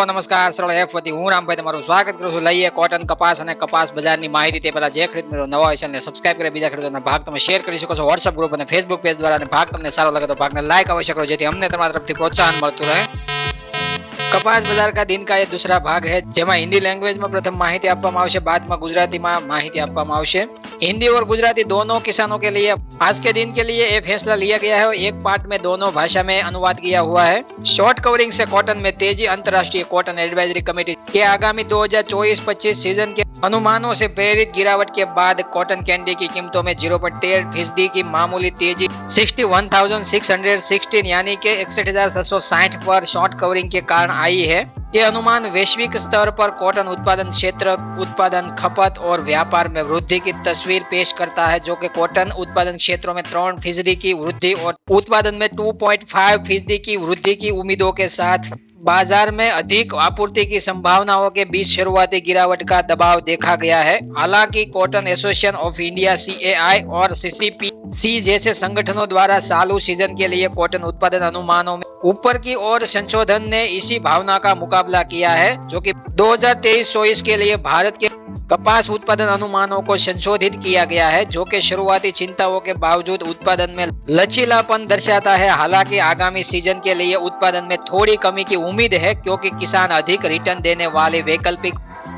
નમસ્કાર સરળ એફ વતી હું રામભાઈ તમારું સ્વાગત કરું છું. લઈએ કોટન કપાસ અને કપાસ બજારની માહિતી. તે પહેલા જે ખેડૂત મિત્રો નવા હોય છે અને સબસ્ક્રાઇબ કરી બીજા ખેડૂતોને ભાગ તમે શેર કરી શકો છો વોટ્સઅપ ગ્રુપ અને ફેસબુક પેજ દ્વારા. અને ભાગ તમને સારો લાગે તો ભાગને લાઈક અવશ્ય કરો જેથી અમને તમારા તરફથી પ્રોત્સાહન મળતું રહે. कपास बाजार का दिन का ये दूसरा भाग है जेमा हिंदी लैंग्वेज में प्रथम माहिती आपवामां आवशे, बाद में गुजराती में माहिती आपवामां आवशे. हिंदी और गुजराती दोनों किसानों के लिए आज के दिन के लिए ये फैसला लिया गया है. एक पार्ट में दोनों भाषा में अनुवाद किया हुआ है. शॉर्ट कवरिंग से कॉटन में तेजी. अंतर्राष्ट्रीय कॉटन एडवाइजरी कमेटी के आगामी 2024-25 सीजन के अनुमानों से प्रेरित गिरावट के बाद कॉटन कैंडी की कीमतों में 0.13% की मामूली तेजी 61,616 यानी कि 61,760 पर शॉर्ट कवरिंग के कारण आई है. ये अनुमान वैश्विक स्तर पर कॉटन उत्पादन क्षेत्र, उत्पादन, खपत और व्यापार में वृद्धि की तस्वीर पेश करता है, जो कि कॉटन उत्पादन क्षेत्रों में 3% की वृद्धि और उत्पादन में 2.5% की वृद्धि की उम्मीदों के साथ बाजार में अधिक आपूर्ति की संभावनाओं के बीच शुरुआती गिरावट का दबाव देखा गया है. हालांकि cotton association of India CAI और CCPC जैसे संगठनों द्वारा चालू सीजन के लिए कॉटन उत्पादन अनुमानों में ऊपर की ओर संशोधन ने इसी भावना का मुकाबला किया है, जो कि 2023-24 के लिए भारत के कपास उत्पादन अनुमानों को संशोधित किया गया है, जो कि शुरुआती चिंताओं के बावजूद उत्पादन में लचीलापन दर्शाता है. हालांकि आगामी सीजन के लिए उत्पादन में थोड़ी कमी की उम्मीद है, क्योंकि किसान अधिक रिटर्न देने वाले वैकल्पिक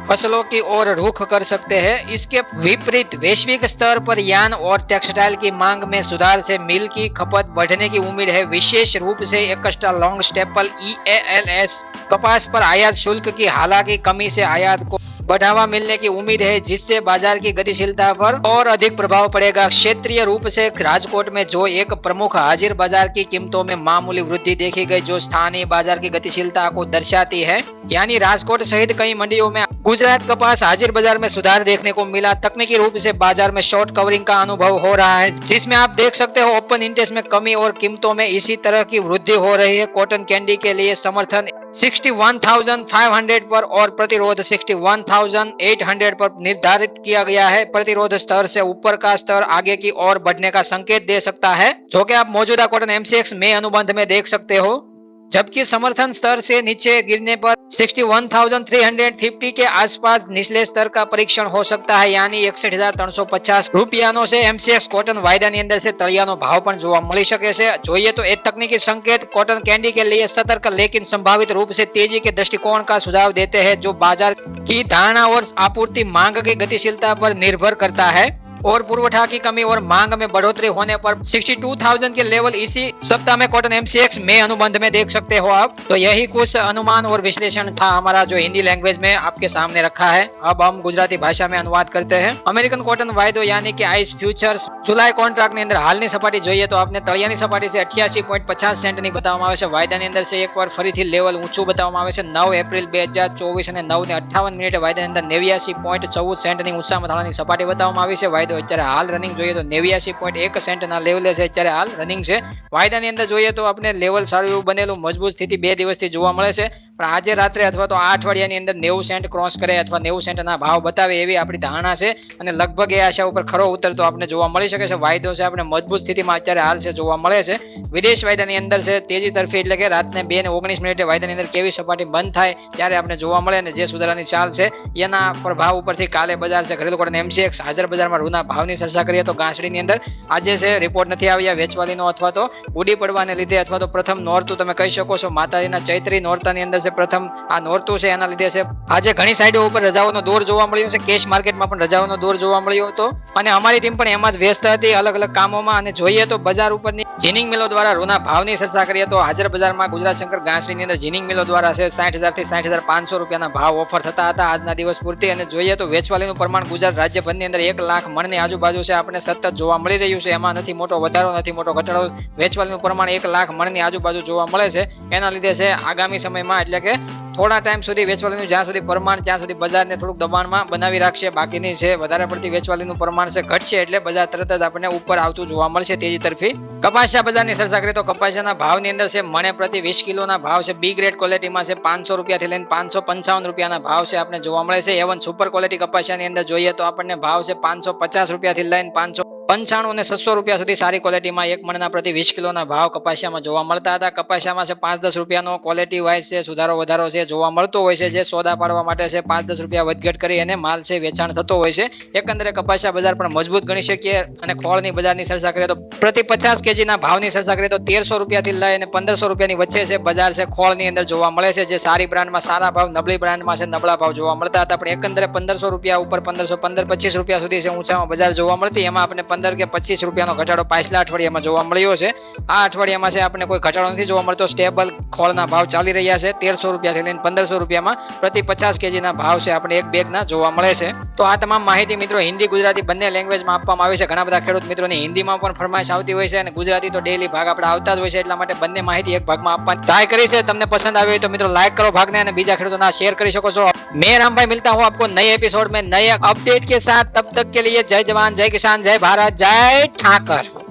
फसलों की ओर रुख कर सकते हैं. इसके विपरीत वैश्विक स्तर पर यार्न और टेक्सटाइल की मांग में सुधार से मिल की खपत बढ़ने की उम्मीद है. विशेष रूप से एक्स्ट्रा लॉन्ग स्टेपल EALS कपास पर आयात शुल्क की हालांकि कमी से आयात को बढ़ावा मिलने की उम्मीद है, जिससे बाजार की गतिशीलता पर और अधिक प्रभाव पड़ेगा. क्षेत्रीय रूप से राजकोट में जो एक प्रमुख हाजिर बाजार की कीमतों में मामूली वृद्धि देखी गई, जो स्थानीय बाजार की गतिशीलता को दर्शाती है. यानी राजकोट सहित कई मंडियों में गुजरात कपास हाजिर बाजार में सुधार देखने को मिला. तकनीकी रूप से बाजार में शॉर्ट कवरिंग का अनुभव हो रहा है, जिसमें आप देख सकते हो ओपन इंटरेस्ट में कमी और कीमतों में इसी तरह की वृद्धि हो रही है. कॉटन कैंडी के लिए समर्थन 61,500 पर और प्रतिरोध 61,800 पर निर्धारित किया गया है. प्रतिरोध स्तर से ऊपर का स्तर आगे की ओर बढ़ने का संकेत दे सकता है, जो कि आप मौजूदा कॉटन MCX में अनुबंध में देख सकते हो. जबकि समर्थन स्तर से नीचे गिरने पर 61,350 के आसपास निचले स्तर का परीक्षण हो सकता है, यानी 61,350 રૂપિયાનો છે MCX કોટન વાયદાની અંદર છે તળિયાનો ભાવ પણ જોવા મળી શકે છે. જોઈએ તો એક તકनीकी संकेत कॉटन कैंडी के लिए सतर्क लेकिन संभावित रूप से तेजी के दृष्टिकोण का सुझाव देते हैं, जो बाजार की धारणा और आपूर्ति मांग की गतिशीलता पर निर्भर करता है. और पुरवठा की कमी और मांग में बढ़ोतरी होने पर 62,000 के लेवल इसी सप्ताह में कॉटन MCX में अनुबंध में देख सकते हो आप. तो यही कुछ अनुमान और विश्लेषण था हमारा, जो हिंदी लैंग्वेज में आपके सामने रखा है. अब हम गुजराती भाषा में अनुवाद करते हैं. अमेरिकन कॉटन वायदो यानी कि आइस फ्यूचर्स जुलाई કોન્ટ્રાક્ટ ની અંદર હાલની સપાટી જોઈએ તો આપને તળિયાની સપાટી છે 88.50 સેન્ટ ની બતાવવામાં આવે છે. વાયદાની અંદર છે એકવાર ફરીથી લેવલ ઊંચું બતાવવામાં આવે છે 9 એપ્રિલ 2024 અને 9:58 મિનિટે વાયદાની અંદર 89.14 સેન્ટ ની ઊંચા મથાળાની સપાટી બતાવવામાં આવી છે. વાયદો અત્યારે હાલ રનિંગ જોઈએ તો 89.1 સેન્ટ ના લેવલે છે, અત્યારે હાલ રનિંગ છે. વાયદાની અંદર જોઈએ તો આપણે લેવલ સારું એવું બનેલું મજબૂત સ્થિતિ 2 દિવસથી જોવા મળે છે, પણ આજે રાત્રે અથવા તો આ અઠવાડિયાની અંદર 90 સેન્ટ ક્રોસ કરે અથવા 90 સેન્ટના ભાવ બતાવે એવી આપણી ધારણા છે, અને લગભગ એ આશા ઉપર ખરો ઉતરતો આપણે જોવા મળી શકે છે. વાયદો છે આપણે મજબૂત સ્થિતિમાં અત્યારે હાલ છે જોવા મળે છે. વિદેશ વાયદાની અંદર છે તેજી તરફી, એટલે કે રાતને 2:19 મિનિટે વાયદાની અંદર કેવી સપાટી બંધ થાય ત્યારે આપણે જોવા મળે, અને જે સુધારાની ચાલ છે એના પ્રભાવ ઉપરથી કાલે બજાર છે ઘરેલું કોટન MCX હાજર બજારમાં રૂના ભાવની ચર્ચા કરીએ તો ઘાસડીની અંદર આજે છે રિપોર્ટ નથી આવ્યા વેચવાલીનો, અથવા તો ઉડી પડવાને લીધે, અથવા તો પ્રથમ નોરતું તમે કહી શકો છો માતાજીના ચૈત્રી નોરતાની અંદર છે પ્રથમ આ નોરતું છે, એના લીધે છે આજે ઘણી સાઈડો ઉપર રજાઓનો દોર જોવા મળ્યો છે. કેશ માર્કેટમાં પણ રજાઓનો દોર જોવા મળ્યો હતો, અને અમારી ટીમ પણ એમાં જ વ્યસ્ત હતી અલગ અલગ કામોમાં. અને જોઈએ તો બજાર ઉપરની જીનિંગ મિલો દ્વારા રૂના ભાવની ચર્ચા કરીએ તો હાજર બજારમાં ગુજરાત શંકર ઘાસડીની અંદર જીનિંગ મિલો દ્વારા છે 60,000 થી 60,500 રૂપિયાના ભાવ ઓફર થતા હતા આજના દિવસ પૂરતી. અને જોઈએ તો વેચવાલીનું પ્રમાણ ગુજરાત રાજ્યભરની અંદર 1 લાખ મણની આજુબાજુ છે આપણે સતત જોવા મળી રહ્યું છે. એમાં નથી મોટો વધારો નથી મોટો ઘટાડો, વેચવાલીનું પ્રમાણ 1 લાખ મણની આજુબાજુ જોવા મળે છે. એના લીધે છે આગામી સમયમાં, એટલે કે થોડા ટાઈમ સુધી વેચવાલીનું જ્યાં સુધી પ્રમાણ ત્યાં સુધી બજારને થોડુંક દબાણમાં બનાવી રાખશે. બાકીની છે વધારે પડતી વેચવાલીનું પ્રમાણ છે ઘટશે એટલે બજાર તરત જ આપણને ઉપર આવતું જોવા મળશે તેજી તરફી. કપાસિયા બજારની ચર્ચા કરીએ તો કપાસિયાના ભાવની અંદર છે મણે પ્રતિ 20 કિલોના ભાવ છે બી ગ્રેડ ક્વોલિટીમાં છે 500 રૂપિયાથી લઈને 555 રૂપિયાના ભાવ છે આપણે જોવા મળે છે. A1 સુપર ક્વોલિટી કપાસિયાની અંદર જોઈએ તો આપણને ભાવ છે 550 રૂપિયાથી લઈને 500 95 અને 600 રૂપિયા સુધી સારી ક્વોલિટીમાં 1 મણના પ્રતિ 20 કિલોના ભાવ કપાસિયામાં જોવા મળતા હતા. કપાસિયામાં છે 5-10 રૂપિયાનો ક્વોલિટી વાઇઝ છે સુધારો વધારો છે જોવા મળતો હોય છે, જે સોદા પાડવા માટે છે 5-10 રૂપિયા વધઘટ કરી અને માલ છે વેચાણ થતો હોય છે. એકંદરે કપાસિયા બજાર પણ મજબૂત ગણી શકીએ. અને ખોળની બજારની ચર્ચા કરીએ તો પ્રતિ 50 કેજીના ભાવની ચર્ચા કરીએ તો 1300 રૂપિયાથી લઈ અને 1500 રૂપિયાની વચ્ચે છે બજાર છે ખોળની અંદર જોવા મળે છે, જે સારી બ્રાન્ડમાં સારા ભાવ, નબળી બ્રાન્ડમાં છે નબળા ભાવ જોવા મળતા હતા. પણ એકંદરે 1500 રૂપિયા ઉપર 1515-25 રૂપિયા સુધી છે ઊંચામાં બજાર જોવા મળતી. એમાં આપણે 15 કે 25 રૂપિયાનો ઘટાડો પાછલા અઠવાડિયામાં જોવા મળ્યો છે. આ અઠવાડિયામાં છે આપણે કોઈ ઘટાડો નથી જોવા મળતો. સ્ટેબલ ખોળના ભાવ ચાલી રહ્યા છે. 1300 રૂપિયાથી લઈને 1500 રૂપિયામાં પ્રતિ 50 કેજીના ભાવ છે આપણે એક બેગના જોવા મળે છે. તો આ તમામ માહિતી મિત્રો હિન્દી ગુજરાતી બંને લેંગ્વેજમાં આપવામાં આવી છે. ઘણા બધા ખેડૂત મિત્રોની હિન્દીમાં પણ ફરમાઈશ આવતી હોય છે અને ગુજરાતી તો ડેઈલી ભાગ આપણે આવતા જ હોય છે. એટલા માટે બંને માહિતી એક ભાગમાં આપવાની ટ્રાય કરી છે. તમને પસંદ આવી હોય તો મિત્રો લાઈક કરો ભાગને અને બીજા ખેડૂતોના શેર કરી શકો છો. मैं रामभाई मिलता हूँ आपको नए एपिसोड में नए अपडेट के साथ. तब तक के लिए जय जवान, जय किसान, जय भारत, जय ठाकर.